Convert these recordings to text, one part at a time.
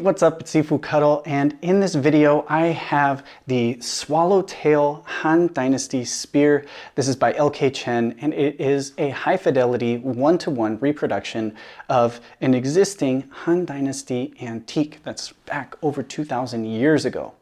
what's up? It's Sifu Kuttel, and in this video I have the Swallowtail Han Dynasty spear. This is by LK Chen, and it is a high fidelity one-to-one reproduction of an existing Han Dynasty antique that's back over 2,000 years ago.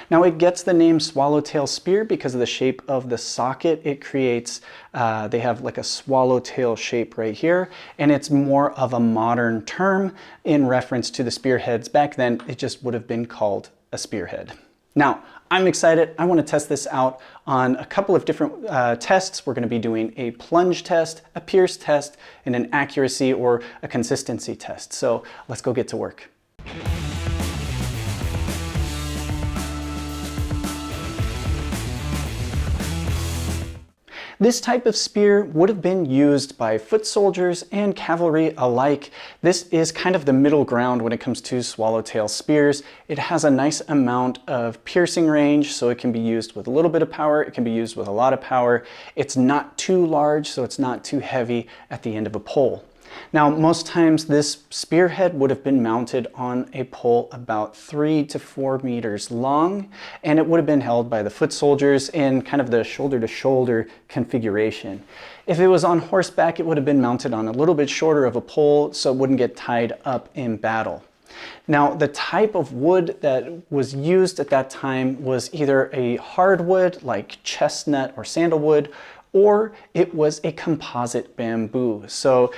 Now it gets the name swallowtail spear because of the shape of the socket it creates. They have like a swallowtail shape right here, and it's more of a modern term in reference to the spearheads. Back then it just would have been called a spearhead. Now I'm excited. I want to test this out on a couple of different tests. We're going to be doing a plunge test, a pierce test, and an accuracy or a consistency test. So let's go get to work. This type of spear would have been used by foot soldiers and cavalry alike. This is kind of the middle ground when it comes to swallowtail spears. It has a nice amount of piercing range, so it can be used with a little bit of power. It can be used with a lot of power. It's not too large, so it's not too heavy at the end of a pole. Now, most times this spearhead would have been mounted on a pole about 3 to 4 meters long, and it would have been held by the foot soldiers in kind of the shoulder-to-shoulder configuration. If it was on horseback, it would have been mounted on a little bit shorter of a pole so it wouldn't get tied up in battle. Now, the type of wood that was used at that time was either a hardwood like chestnut or sandalwood, or it was a composite bamboo. So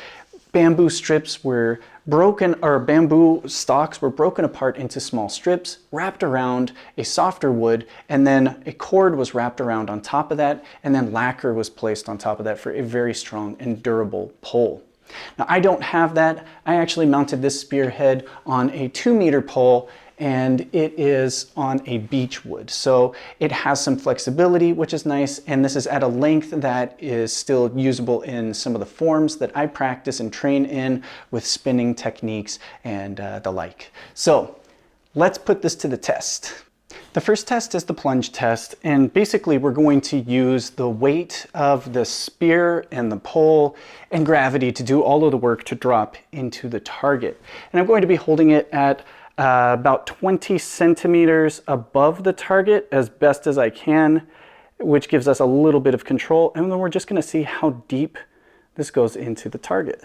bamboo strips were broken, or bamboo stalks were broken apart into small strips, wrapped around a softer wood, and then a cord was wrapped around on top of that, and then lacquer was placed on top of that for a very strong and durable pole. Now, I don't have that. I actually mounted this spearhead on a 2-meter pole, and it is on a beechwood. So it has some flexibility, which is nice, and this is at a length that is still usable in some of the forms that I practice and train in with spinning techniques and the like. So let's put this to the test. The first test is the plunge test, and basically we're going to use the weight of the spear and the pole and gravity to do all of the work to drop into the target. And I'm going to be holding it at about 20 centimeters above the target as best as I can, which gives us a little bit of control. And then we're just going to see how deep this goes into the target.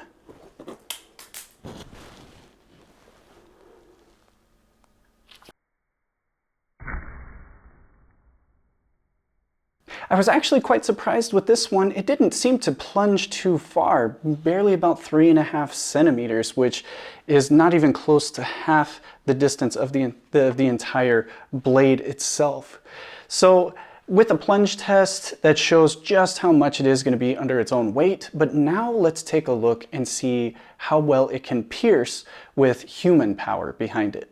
I was actually quite surprised with this one. It didn't seem to plunge too far, barely about 3.5 centimeters, which is not even close to half the distance of the entire blade itself. So with a plunge test, that shows just how much it is going to be under its own weight. But now let's take a look and see how well it can pierce with human power behind it.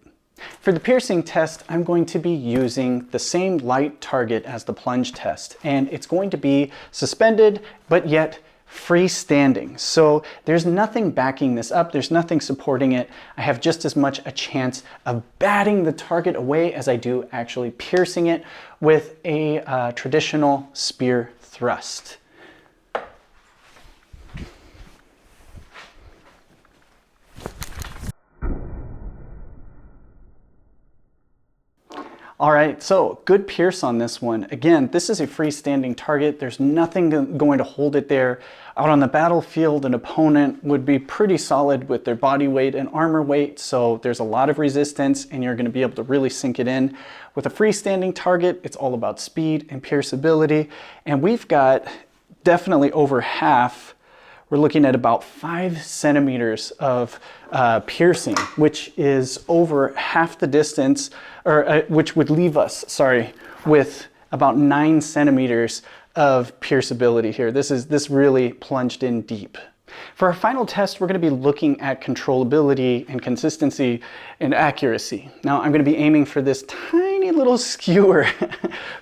For the piercing test, I'm going to be using the same light target as the plunge test, and it's going to be suspended, but yet freestanding. So there's nothing backing this up, there's nothing supporting it. I have just as much a chance of batting the target away as I do actually piercing it with a traditional spear thrust. All right, so good pierce on this one. Again, this is a freestanding target. There's nothing going to hold it there. Out on the battlefield, an opponent would be pretty solid with their body weight and armor weight, so there's a lot of resistance and you're gonna be able to really sink it in. With a freestanding target, it's all about speed and pierceability, and we've got definitely over half. We're looking at about 5 centimeters of piercing, which is over half the distance, or which would leave us, with about 9 centimeters of pierceability here. This really plunged in deep. For our final test, we're going to be looking at controllability and consistency and accuracy. Now, I'm going to be aiming for this tiny little skewer,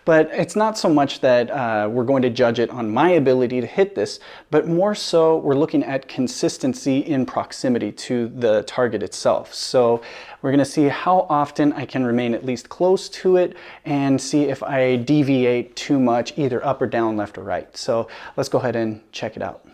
but it's not so much that we're going to judge it on my ability to hit this, but more so we're looking at consistency in proximity to the target itself. So we're going to see how often I can remain at least close to it and see if I deviate too much, either up or down, left or right. So let's go ahead and check it out.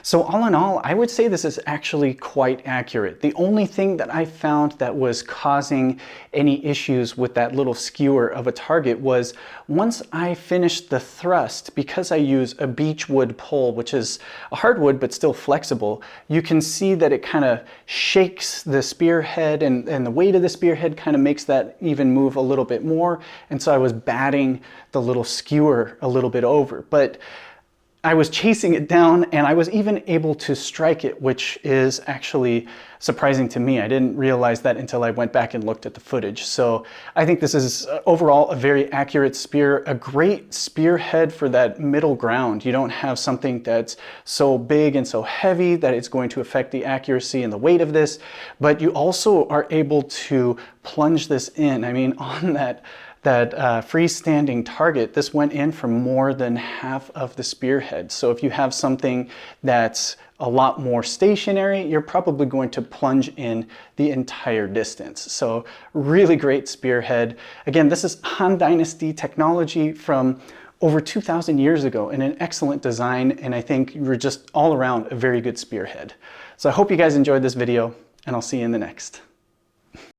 So all in all, I would say this is actually quite accurate. The only thing that I found that was causing any issues with that little skewer of a target was once I finished the thrust, because I use a beechwood pole, which is a hardwood but still flexible, you can see that it kind of shakes the spearhead, and the weight of the spearhead kind of makes that even move a little bit more. And so I was batting the little skewer a little bit over. But I was chasing it down, and I was even able to strike it, which is actually surprising to me. I didn't realize that until I went back and looked at the footage. So I think this is overall a very accurate spear, a great spearhead for that middle ground. You don't have something that's so big and so heavy that it's going to affect the accuracy and the weight of this, but you also are able to plunge this in. I mean, on that freestanding target, this went in for more than half of the spearhead. So if you have something that's a lot more stationary, you're probably going to plunge in the entire distance. So really great spearhead. Again, this is Han Dynasty technology from over 2,000 years ago, and an excellent design, and I think you're just all around a very good spearhead. So I hope you guys enjoyed this video, and I'll see you in the next.